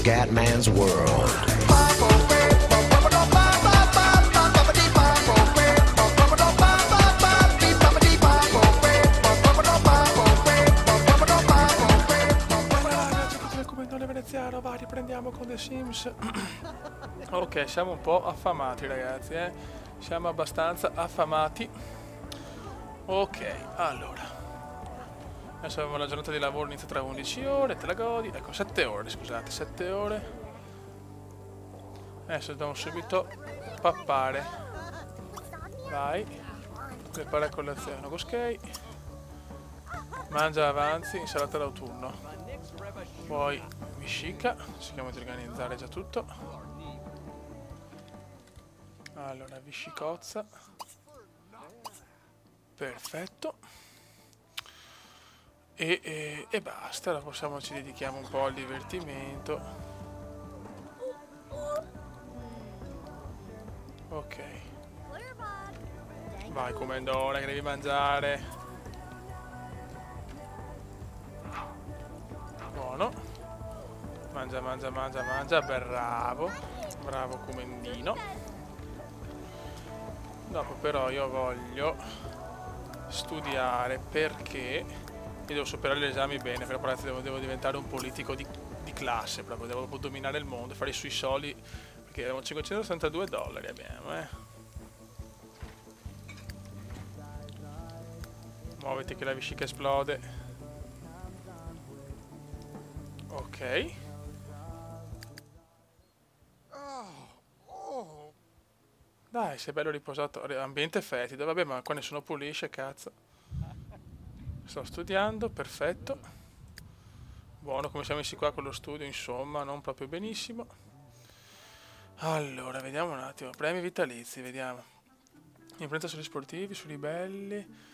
Scatman's World. Veneziano, va, riprendiamo con The Sims. Ok, siamo un po' affamati ragazzi, siamo abbastanza affamati. Ok, allora adesso abbiamo la giornata di lavoro, inizia tra 11 ore, te la godi. Ecco, 7 ore, scusate, 7 ore. Adesso dobbiamo subito pappare. Vai, prepara colazione, ok. Mangia avanzi, insalata d'autunno. Poi vescica, cerchiamo di organizzare già tutto. Allora, vescicozza. Perfetto. E basta, ora ci dedichiamo un po' al divertimento. Ok. Vai comendone che devi mangiare. Buono. Mangia, mangia, mangia, mangia. Bravo. Bravo comendino. Dopo però io voglio studiare perché io devo superare gli esami bene, però ragazzi devo diventare un politico di classe, proprio devo dominare il mondo, fare i sui soli, perché abbiamo 562 dollari abbiamo, Muoviti che la vescica esplode. Ok. Dai, sei bello riposato, ambiente fetido, vabbè, ma qua nessuno pulisce, cazzo. Sto studiando, perfetto. Buono, come siamo messi qua con lo studio, insomma, non proprio benissimo. Allora, vediamo un attimo, premi vitalizi, vediamo. Influenza sugli sportivi, sui ribelli.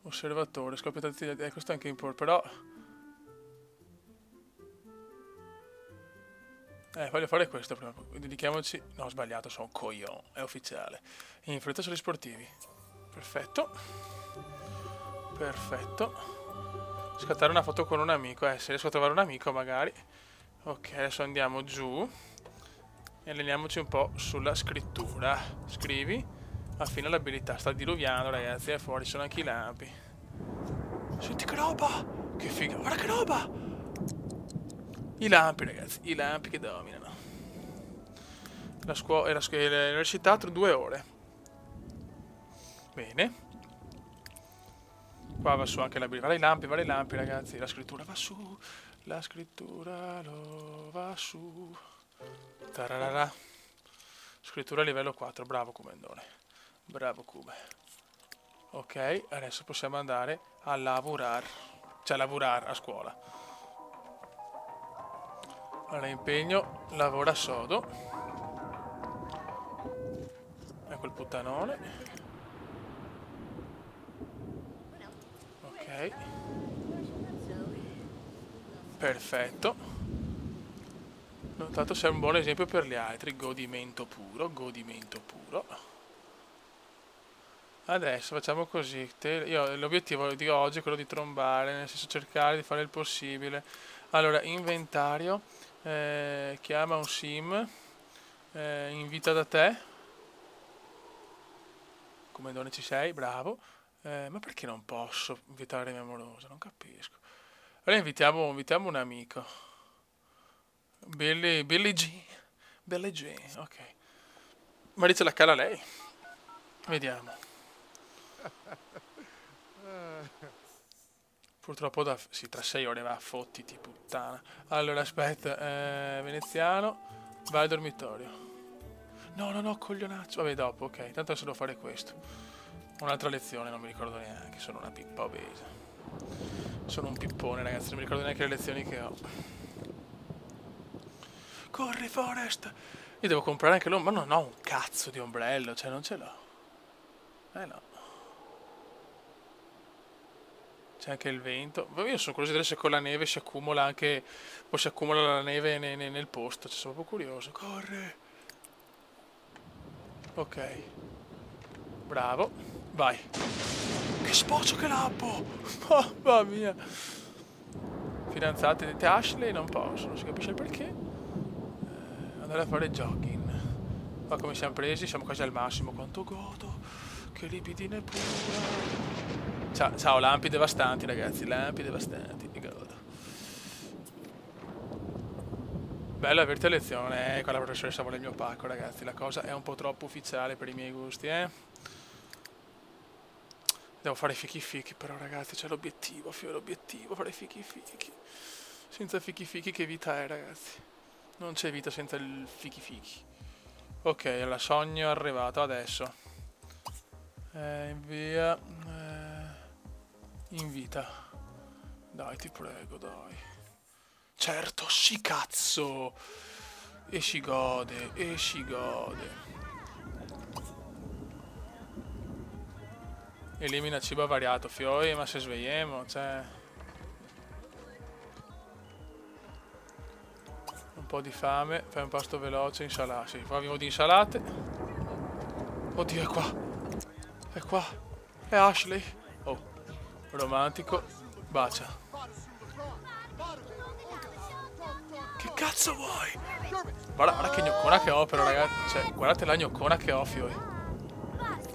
Osservatore, scoppiettati, questo è anche importante, però... voglio fare questo prima, dedichiamoci... No, ho sbagliato, sono un coglione, è ufficiale. Influenza sugli sportivi. Perfetto. Perfetto. Scattare una foto con un amico, se riesco a trovare un amico magari. Ok, adesso andiamo giù. E alleniamoci un po' sulla scrittura. Scrivi. Affina l'abilità. Sta diluviando ragazzi, è fuori, sono anche i lampi. Senti che roba! Che figa, guarda che roba! I lampi ragazzi, i lampi che dominano. La scuola e l'università tra 2 ore. Bene. Qua va su anche l'abilità. Va i lampi ragazzi. La scrittura va su. La scrittura lo va su. Tararara. Scrittura livello 4. Bravo Comendone. Bravo Cube. Ok, adesso possiamo andare a lavorare. Cioè a lavorare a scuola. Allora impegno, lavora sodo. Ecco il puttanone. Ok. Perfetto. Tanto sei un buon esempio per gli altri. Godimento puro, godimento puro. Adesso facciamo così. L'obiettivo di oggi è quello di trombare, nel senso cercare di fare il possibile. Allora, inventario. Chiama un sim. Invita da te. Come donne ci sei, bravo. Ma perché non posso invitare mia amorosa? Non capisco. Allora invitiamo un amico. Billy G. Billy G, ok. Ma dice la cara lei. Vediamo. Purtroppo sì, tra 6 ore va, fottiti puttana. Allora aspetta, veneziano, vai al dormitorio. No, coglionaccio. Vabbè, dopo, ok. Tanto adesso devo fare questo. Un'altra lezione, non mi ricordo neanche. Sono una pippa obesa. Sono un pippone, ragazzi. Non mi ricordo neanche le lezioni che ho. Corri, Forest! Io devo comprare anche l'ombrello. Ma non ho un cazzo di ombrello. Cioè, non ce l'ho. No. C'è anche il vento. Io sono curioso di vedere se con la neve si accumula anche... Poi si accumula la neve nel posto. Cioè, sono proprio curioso. Corre! Ok. Bravo. Vai. Che sboccio che lappo! Mamma mia! Fidanzate dette Ashley non posso, non si capisce il perché. Andare a fare jogging. Ma come siamo presi, siamo quasi al massimo. Quanto godo! Che libidine pura! Ciao, lampi devastanti ragazzi, lampi devastanti. Godo. Bella averti a lezione, qua la professoressa vuole il mio pacco ragazzi. La cosa è un po' troppo ufficiale per i miei gusti, Devo fare fichi fichi però ragazzi, c'è l'obiettivo, l'obiettivo, fare fichi fichi. Senza fichi fichi che vita è ragazzi? Non c'è vita senza il fichi fichi. Ok, la sogno è arrivato adesso. Invia. Invita. Dai, ti prego, dai. Certo, sì cazzo! E si gode, e si gode. Elimina cibo variato, fioi, ma se svegliamo, cioè... Un po' di fame, fai un pasto veloce, insalata. Sì, fa vivo di insalate. Oddio, è qua. È qua. È Ashley. Oh, romantico. Bacia. Che cazzo vuoi? Guarda che gnoccona che ho però, ragazzi. Cioè, guardate la gnoccona che ho, fioi.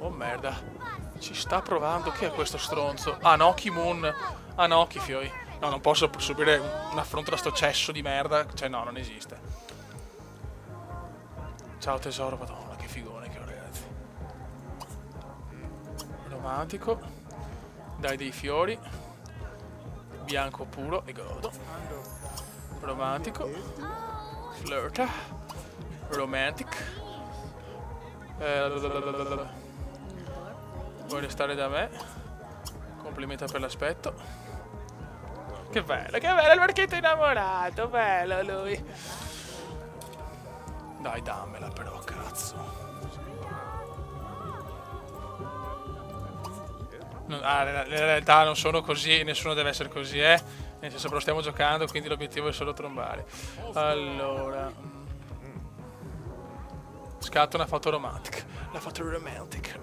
Oh, merda. Ci sta provando. Chi è questo stronzo? Anoki Moon. Anoki, fioi. No, non posso subire un affronto da sto cesso di merda. Cioè, no, non esiste. Ciao tesoro, madonna, che figone che ho, ragazzi. Romantico. Dai dei fiori. Bianco puro e godo. Romantico. Flirta. Romantic. Vuoi restare da me? Complimenta per l'aspetto. Che bello il marchetto innamorato. Bello lui. Dai, dammela però, cazzo. In realtà non sono così, nessuno deve essere così, Nel senso, però stiamo giocando, quindi l'obiettivo è solo trombare. Allora... Scatta una foto romantica. La foto romantic.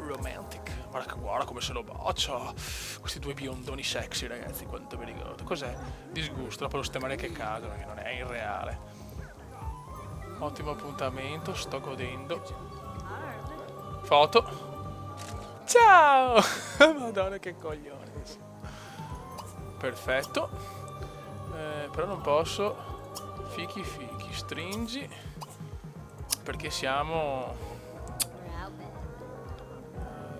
Guarda come se lo bacia. Questi due biondoni sexy, ragazzi, quanto mi ricordo. Cos'è? Disgusto, dopo lo sistemare che caso, perché non è irreale. Ottimo appuntamento, sto godendo. Foto. Ciao! Madonna che coglione. Perfetto. Però non posso. Fichi, stringi. Perché siamo...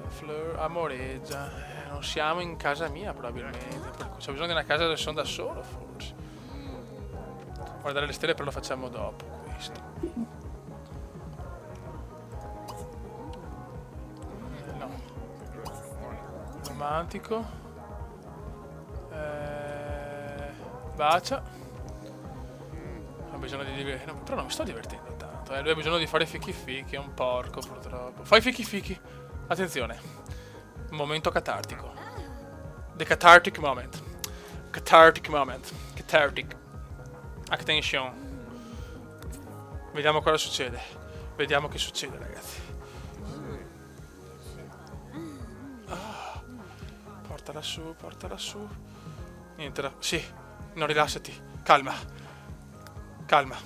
Fleur amoreggia. Non siamo in casa mia probabilmente. C'ho bisogno di una casa dove sono da solo forse. Guardare le stelle però lo facciamo dopo questo. No. Romantico. Bacia. Ho bisogno di divertirmi. No, però non mi sto divertendo tanto. Lui ha bisogno di fare fichi fichi. È un porco purtroppo. Fai fichi fichi. Attenzione. Momento catartico. The cathartic moment. Cathartic moment. Cathartic. Attention. Vediamo cosa succede. Vediamo che succede, ragazzi. Portala su, portala su. Niente, sì. No, rilassati. Calma. Calma.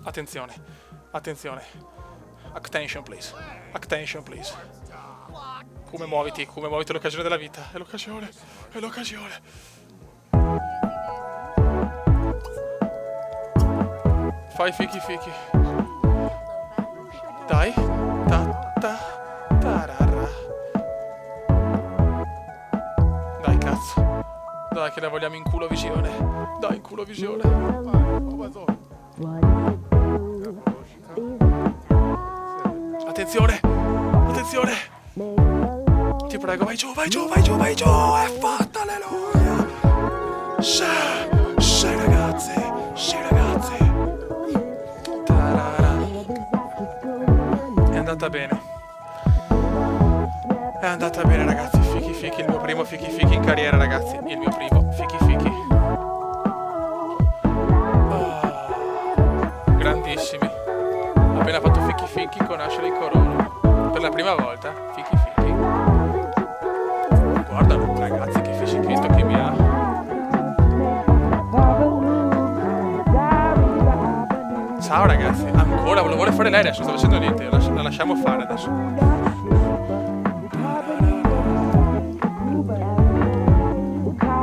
Attenzione. Attenzione. Attention, please. Attention, please. Come muoviti, è l'occasione della vita. È l'occasione. È l'occasione. Fai fichi fichi. Dai. Tarara. Dai, cazzo. Dai, che la vogliamo in culo visione. Dai, in culo visione. Attenzione. Attenzione. Ti prego, vai giù, vai giù, vai giù, vai giù. È fatta, alleluia. Sì, ragazzi. Sì, ragazzi. Tarara. È andata bene. È andata bene, ragazzi. Fichi fichi, il mio primo fichi fichi in carriera, ragazzi. Il mio primo fichi fichi. Oh, grandissimi. Ho appena fatto fichi fichi con Ashley Corona. Per la prima volta, fichi fichi. ciao ragazzi. Ancora, lo vuole fare lei adesso, sto facendo niente, la lasciamo fare adesso.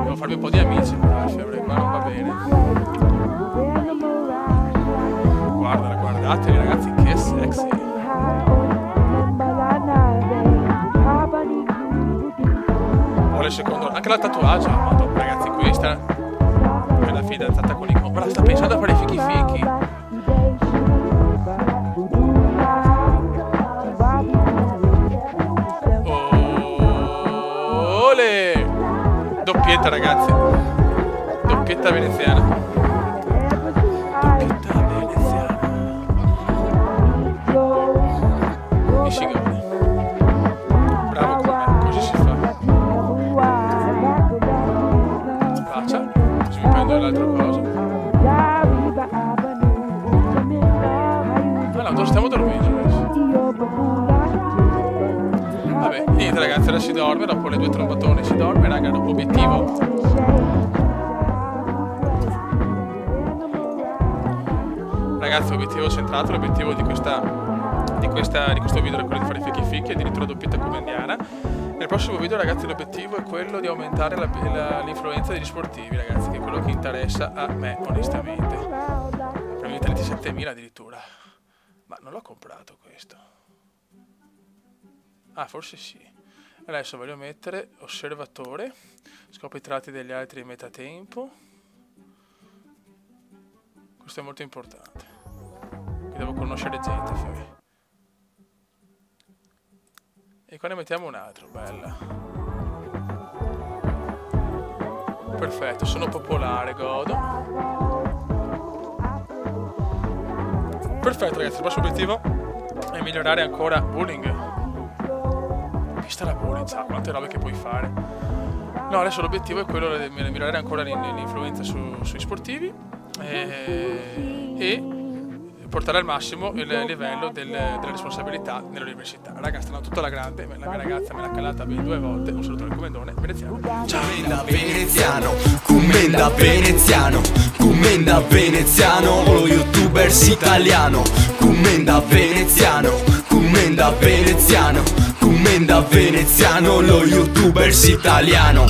Devo farmi un po' di amici, perché qua non va bene. Guardateli ragazzi, che sexy. Vuole il secondo, anche la tatuaggio. Madonna ragazzi, questa è la fidanzata con i compra. Sta pensando a fare i fichi fichi. Ole! Doppietta ragazzi. Doppietta veneziana. Doppietta veneziana. Mi si gode. Bravo con me, così si fa. Faccia, così mi prendo l'altra cosa. Ah no, stiamo dormendo adesso. Vabbè, niente ragazzi, ora si dorme, dopo le 2 trombatone si dorme, raga, obiettivo. Ragazzi, obiettivo centrato, l'obiettivo di questo video è quello di fare fichi fichi, addirittura doppietta comendiana. Nel prossimo video ragazzi l'obiettivo è quello di aumentare l'influenza degli sportivi, ragazzi, che è quello che interessa a me onestamente. Premi 37.000 addirittura. Ma non l'ho comprato questo. Ah, forse sì. Adesso voglio mettere osservatore, scopri i tratti degli altri in metatempo. Questo è molto importante. Qui devo conoscere gente, fai. E qua ne mettiamo un altro, bella. Perfetto, sono popolare, godo. Perfetto ragazzi, il prossimo obiettivo è migliorare ancora bullying. Vista la bullying, sa quante robe che puoi fare. No, adesso l'obiettivo è quello di migliorare ancora l'influenza sui sportivi e portare al massimo il livello della responsabilità nell'università. Ragazzi, stanno tutta la grande, la mia ragazza me l'ha calata ben 2 volte. Un saluto al comendone veneziano. Ciao! Commenda veneziano, commenda veneziano, lo youtubers italiano. Commenda veneziano, commenda veneziano, commenda veneziano, lo youtubers italiano.